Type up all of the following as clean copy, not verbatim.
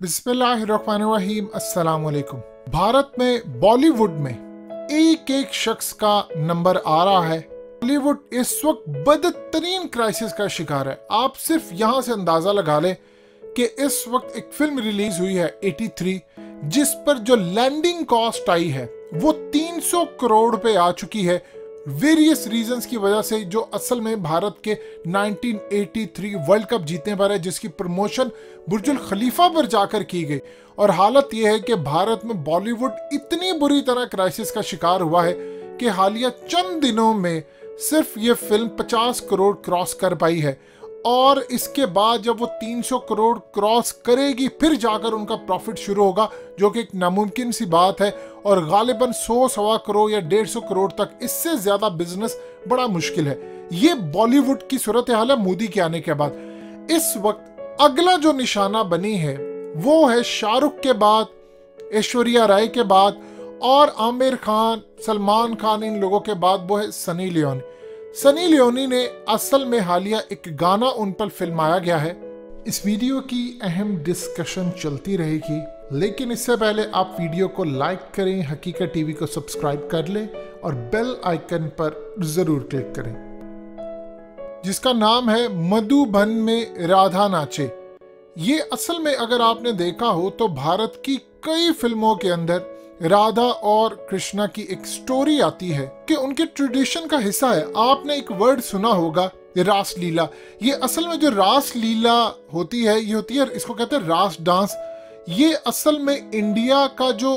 बिस्मिल्लाहिर्रहमानिर्रहीम। अस्सलाम वालेकुम। भारत में बॉलीवुड में एक एक शख्स का नंबर आ रहा है। बॉलीवुड इस वक्त बदतरीन क्राइसिस का शिकार है। आप सिर्फ यहाँ से अंदाजा लगा लें कि इस वक्त एक फिल्म रिलीज हुई है 83, जिस पर जो लैंडिंग कॉस्ट आई है वो 300 करोड़ पे आ चुकी है। वेरियस रीजंस की वजह से, जो असल में भारत के 1983 वर्ल्ड कप जीतने पर है, जिसकी प्रमोशन बुर्जुल खलीफा पर जाकर की गई। और हालत यह है कि भारत में बॉलीवुड इतनी बुरी तरह क्राइसिस का शिकार हुआ है कि हालिया चंद दिनों में सिर्फ ये फिल्म 50 करोड़ क्रॉस कर पाई है। और इसके बाद जब वो 300 करोड़ क्रॉस करेगी फिर जाकर उनका प्रॉफिट शुरू होगा, जो कि एक नामुमकिन सी बात है। और गालिबन 100-1.25 करोड़ या 150 करोड़ तक, इससे ज्यादा बिजनेस बड़ा मुश्किल है। ये बॉलीवुड की सूरत हाल है मोदी के आने के बाद। इस वक्त अगला जो निशाना बनी है वो है शाहरुख के बाद, ऐश्वर्या राय के बाद और आमिर खान, सलमान खान, इन लोगों के बाद वो है सनी लियोनी। सनी लियोनी ने असल में हालिया एक गाना उन पर फिल्माया गया है। इस वीडियो की अहम डिस्कशन चलती रहेगी, लेकिन इससे पहले आप वीडियो को लाइक करें, हकीकत टीवी को सब्सक्राइब कर लें और बेल आइकन पर जरूर क्लिक करें, जिसका नाम है मधुबन में राधा नाचे। ये असल में अगर आपने देखा हो तो भारत की कई फिल्मों के अंदर राधा और कृष्णा की एक स्टोरी आती है कि उनके ट्रेडिशन का हिस्सा है। आपने एक वर्ड सुना होगा, रास लीला। ये असल में जो रास लीला होती है, ये होती है, इसको कहते हैं रास डांस। ये असल में इंडिया का जो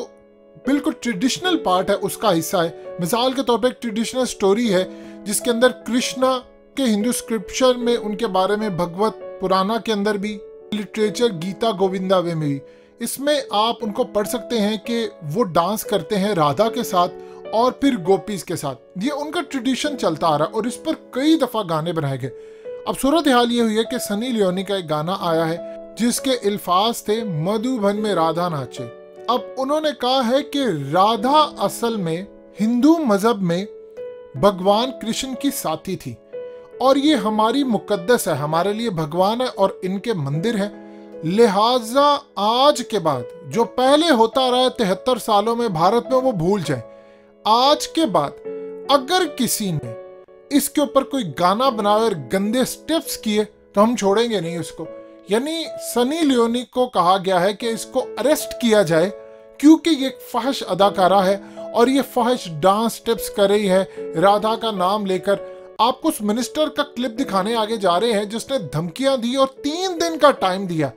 बिल्कुल ट्रेडिशनल पार्ट है उसका हिस्सा है। मिसाल के तौर पर एक ट्रेडिशनल स्टोरी है जिसके अंदर कृष्णा के हिंदू स्क्रिप्चर में उनके बारे में, भगवत पुराना के अंदर भी, लिटरेचर गीता गोविंदा में भी, इसमें आप उनको पढ़ सकते हैं कि वो डांस करते हैं राधा के साथ और फिर गोपीज के साथ। ये उनका ट्रेडिशन चलता आ रहा है और इस पर कई दफा गाने बनाए गए। अब सूरत हाल ये हुई है कि सनी लियोनी का एक गाना आया है जिसके अल्फाज थे मधुबन में राधा नाचे। अब उन्होंने कहा है कि राधा असल में हिंदू मजहब में भगवान कृष्ण की साथी थी और ये हमारी मुकद्दस है, हमारे लिए भगवान है और इनके मंदिर है। लिहाजा आज के बाद जो पहले होता रहा 73 सालों में भारत में, वो भूल जाए। आज के बाद अगर किसी ने इसके ऊपर कोई गाना बनाया और गंदे स्टेप्स किए तो हम छोड़ेंगे नहीं उसको। यानी सनी लियोनी को कहा गया है कि इसको अरेस्ट किया जाए, क्योंकि ये एक फहश अदाकारा है और ये फहश डांस स्टेप्स कर रही है राधा का नाम लेकर। आपको उस मिनिस्टर का क्लिप दिखाने आगे जा रहे हैं जिसने धमकियां दी और 3 दिन का टाइम दिया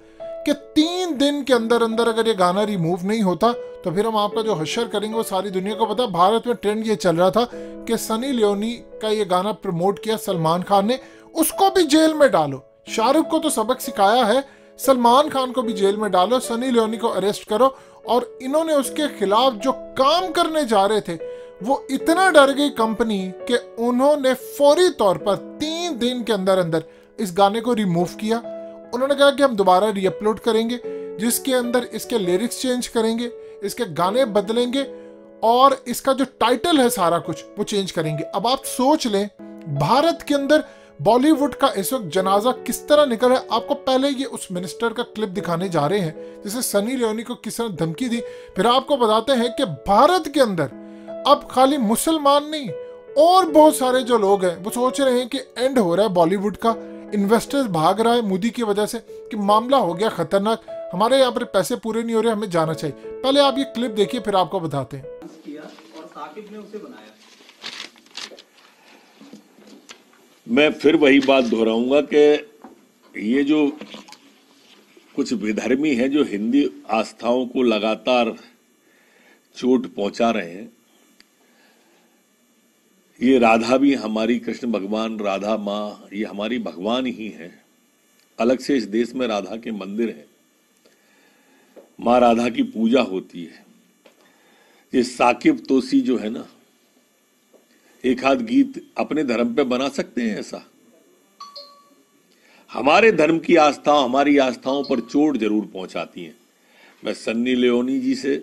कि 3 दिन के अंदर अंदर अगर ये गाना रिमूव नहीं होता तो फिर हम आपका जो हश्र करेंगे वो सारी दुनिया को पता। भारत में ट्रेंड ये चल रहा था कि सनी लियोनी का ये गाना प्रमोट किया सलमान खान ने, उसको भी जेल में डालो। शाहरुख को तो सबक सिखाया है, सलमान खान को भी जेल में डालो, सनी लियोनी को अरेस्ट करो। और इन्होंने उसके खिलाफ जो काम करने जा रहे थे वो इतना डर गई कंपनी कि उन्होंने फौरी तौर पर 3 दिन के अंदर अंदर इस गाने को रिमूव किया। उन्होंने कहा कि हम दोबारा रीअपलोड करेंगे, जिसके अंदर इसके लिरिक्स चेंज करेंगे, इसके गाने बदलेंगे और इसका जो टाइटल है सारा कुछ वो चेंज करेंगे। अब आप सोच लें भारत के अंदर बॉलीवुड का इस वक्त जनाजा किस तरह निकल रहा है। आपको पहले ये उस मिनिस्टर का क्लिप दिखाने जा रहे हैं जिसे सनी लियोनी को किस तरह धमकी दी, फिर आपको बताते हैं कि भारत के अंदर अब खाली मुसलमान नहीं और बहुत सारे जो लोग हैं वो सोच रहे हैं कि एंड हो रहा है बॉलीवुड का, इन्वेस्टर्स भाग रहा है मोदी की वजह से, कि मामला हो गया खतरनाक, हमारे यहाँ पर पैसे पूरे नहीं हो रहे, हमें जाना चाहिए। पहले आप ये क्लिप देखिए फिर आपको बताते हैं। और साकिब ने उसे बनाया। मैं फिर वही बात दोहराऊंगा कि ये जो कुछ विधर्मी हैं जो हिंदी आस्थाओं को लगातार चोट पहुंचा रहे हैं, ये राधा भी हमारी, कृष्ण भगवान, राधा माँ, ये हमारी भगवान ही है। अलग से इस देश में राधा के मंदिर हैं, माँ राधा की पूजा होती है। ये साकिब तोसी जो है ना, एक आध गीत अपने धर्म पे बना सकते हैं ऐसा? हमारे धर्म की आस्था, हमारी आस्थाओं पर चोट जरूर पहुंचाती हैं। मैं सन्नी लियोनी जी से,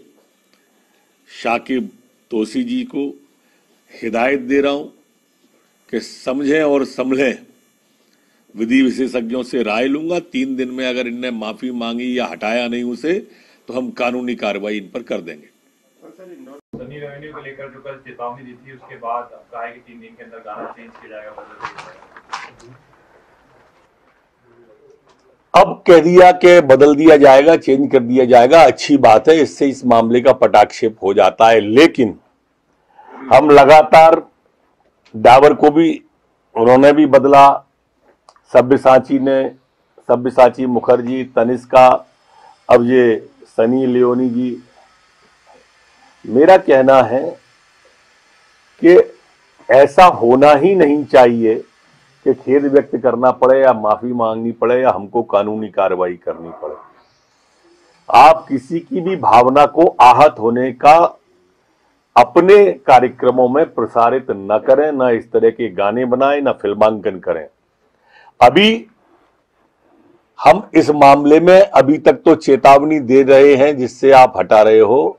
साकिब तोसी जी को हिदायत दे रहा हूं कि समझें और संभलें। विधि विशेषज्ञों से राय लूंगा। 3 दिन में अगर इनने माफी मांगी या हटाया नहीं उसे, तो हम कानूनी कार्रवाई इन पर कर देंगे। सनी रेवेन्यू को लेकर जो कल चेतावनी दी थी, उसके बाद कहा है कि 3 दिन के अंदर गाना चेंज किया जाएगा, बदल दिया जाएगा। अब कह दिया कि बदल दिया जाएगा, चेंज कर दिया जाएगा, अच्छी बात है, इससे इस मामले का पटाक्षेप हो जाता है। लेकिन हम लगातार डाबर को भी, उन्होंने भी बदला, सब्यसाची मुखर्जी, तनिष्का, अब ये सनी लियोनी जी। मेरा कहना है कि ऐसा होना ही नहीं चाहिए कि खेद व्यक्त करना पड़े या माफी मांगनी पड़े या हमको कानूनी कार्रवाई करनी पड़े। आप किसी की भी भावना को आहत होने का अपने कार्यक्रमों में प्रसारित न करें, न इस तरह के गाने बनाएं, न फिल्मांकन करें। अभी हम इस मामले में अभी तक तो चेतावनी दे रहे हैं जिससे आप हटा रहे हो।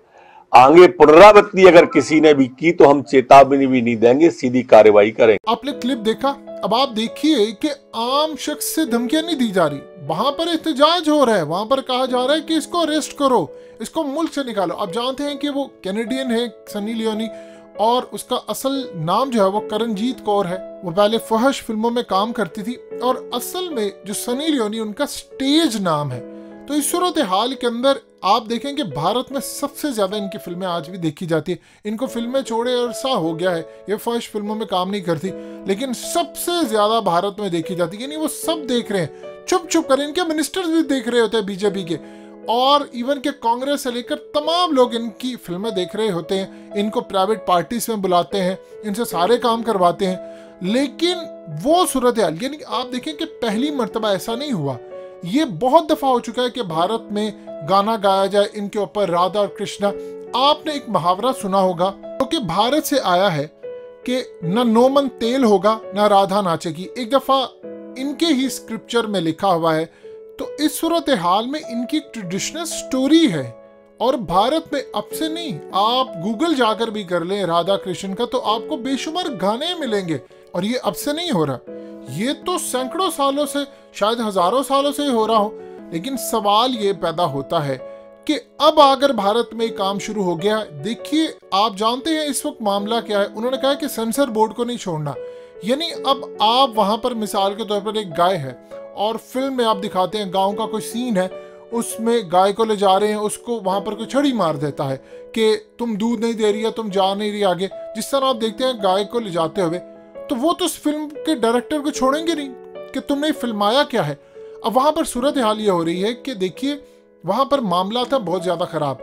आगे पुनरावृत्ति अगर किसी ने भी की तो हम चेतावनी भी नहीं देंगे, सीधी कार्रवाई करेंगे। आपने क्लिप देखा, अब आप देखिए कि आम शख्स से धमकियां नहीं दी जा रही, वहां पर एहतजाज हो रहा है, वहां पर कहा जा रहा है कि इसको अरेस्ट करो, इसको मुल्क से निकालो। आप जानते हैं कि वो कैनेडियन है सनी लियोनी, और उसका असल नाम जो है वो करणजीत कौर है। वो पहले फहश फिल्मों में काम करती थी, और असल में जो सनी लियोनी उनका स्टेज नाम है। तो इस सूरत हाल के अंदर आप देखेंगे भारत में सबसे ज्यादा इनकी फिल्में आज भी देखी जाती है। इनको फिल्में छोड़े अरसा हो गया है, ये फर्स्ट फिल्मों में काम नहीं करती, लेकिन सबसे ज्यादा भारत में देखी जाती है। यानी वो सब देख रहे हैं, छुप छुप कर। इनके मिनिस्टर्स भी देख रहे होते हैं बीजेपी के, और इवन के कांग्रेस से लेकर तमाम लोग इनकी फिल्में देख रहे होते हैं। इनको प्राइवेट पार्टीज में बुलाते हैं, इनसे सारे काम करवाते हैं। लेकिन वो सूरत हाल, यानी आप देखें कि पहली मर्तबा ऐसा नहीं हुआ, ये बहुत दफा हो चुका है कि भारत में गाना गाया जाए इनके ऊपर, राधा और कृष्णा। आपने एक मुहावरा सुना होगा जो कि भारत से आया है कि न नोमन तेल होगा न राधा नाचेगी। एक दफा इनके ही स्क्रिप्चर में लिखा हुआ है। तो इस सूरत हाल में इनकी ट्रेडिशनल स्टोरी है, और भारत में अब से नहीं, आप गूगल जाकर भी कर लें राधा कृष्ण का, तो आपको बेशुमार गाने मिलेंगे। और ये अब से नहीं हो रहा, ये तो सैकड़ों सालों से, शायद हजारों सालों से हो रहा हो। लेकिन सवाल ये पैदा होता है कि अब अगर भारत में काम शुरू हो गया, देखिए आप जानते हैं इस वक्त मामला क्या है। उन्होंने कहा कि सेंसर बोर्ड को नहीं छोड़ना, यानी अब आप वहां पर मिसाल के तौर पर एक गाय है, और फिल्म में आप दिखाते हैं गांव का कोई सीन है, उसमें गाय को ले जा रहे हैं, उसको वहां पर कोई छड़ी मार देता है कि तुम दूध नहीं दे रही है, तुम जा नहीं रही आगे। जिस तरह आप देखते हैं गाय को ले जाते हुए, तो वो तो उस फिल्म के डायरेक्टर को छोड़ेंगे नहीं कि तुमने फिल्माया क्या है। अब वहां पर सूरत हाल ये हो रही है कि देखिए वहां पर मामला था बहुत ज्यादा खराब।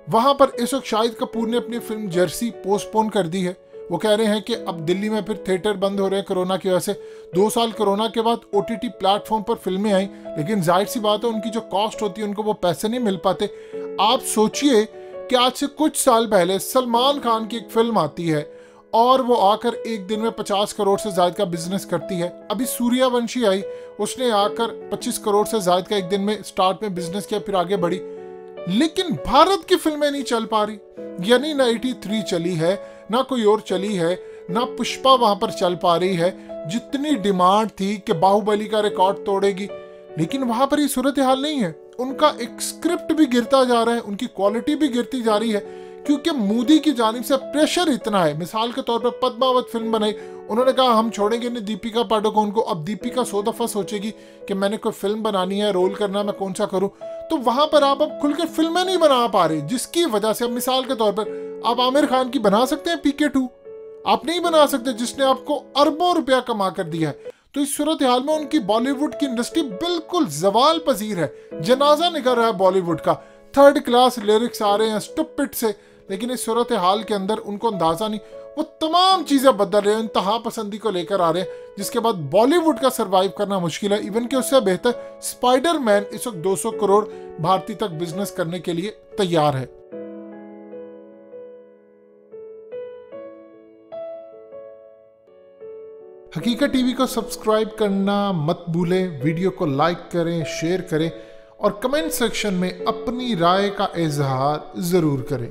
वहां पर इस वक्त शाहिद कपूर ने अपनी फिल्म जर्सी पोस्टपोन कर दी है। वो कह रहे हैं कि अब दिल्ली में फिर थिएटर बंद हो रहे हैं कोरोना की वजह से। 2 साल कोरोना के बाद OTT प्लेटफॉर्म पर फिल्में आई, लेकिन जाहिर सी बात है उनकी जो कॉस्ट होती है उनको वो पैसे नहीं मिल पाते। आप सोचिए कि आज से कुछ साल पहले सलमान खान की एक फिल्म आती है और वो आकर एक दिन में 50 करोड़ से ज्यादा का बिजनेस करती है। अभी सूर्यवंशी आई, उसने आकर 25 करोड़ से ज्यादा का एक दिन में स्टार्ट में बिजनेस किया, फिर आगे बढ़ी। लेकिन भारत की फिल्में नहीं चल पा रही, यानी ना 83 चली है, ना कोई और चली है, ना पुष्पा वहां पर चल पा रही है। जितनी डिमांड थी कि बाहुबली का रिकॉर्ड तोड़ेगी, लेकिन वहां पर ये सूरत हाल नहीं है। उनका एक स्क्रिप्ट भी गिरता जा रहा है, उनकी क्वालिटी भी गिरती जा रही है, क्योंकि मोदी की जानिब से प्रेशर इतना है। मिसाल के तौर पर पद्मावत फिल्म बनाई, उन्होंने कहा हम छोड़ेंगे नहीं दीपिका पादुकोण को। अब दीपिका 100 दफा सोचेगी कि मैंने कोई फिल्म बनानी है, रोल करना, मैं कौन सा करूं। तो वहां पर आप अब खुलकर फिल्में नहीं बना पा रहे, जिसकी वजह से अब मिसाल के तौर पर आप आमिर खान की बना सकते हैं PK 2, आप नहीं बना सकते जिसने आपको अरबों रुपया कमा कर दिया है। तो इस सूरत हाल में उनकी बॉलीवुड की इंडस्ट्री बिल्कुल जवाल पजीर है, जनाजा निकल रहा है बॉलीवुड का। 3rd क्लास लिरिक्स आ रहे हैं स्टुपिड से, लेकिन इस सूरत हाल के अंदर उनको अंदाजा नहीं, वो तमाम चीजें बदल रहे हैं, इंतहा पसंदी को लेकर आ रहे हैं, जिसके बाद बॉलीवुड का सरवाइव करना मुश्किल है। इवन कि उससे बेहतर स्पाइडरमैन इस वक्त 200 करोड़ भारतीय तक बिजनेस करने के लिए तैयार है। हकीकत टीवी को सब्सक्राइब करना मत भूलें, वीडियो को लाइक करें, शेयर करें और कमेंट सेक्शन में अपनी राय का इजहार जरूर करें।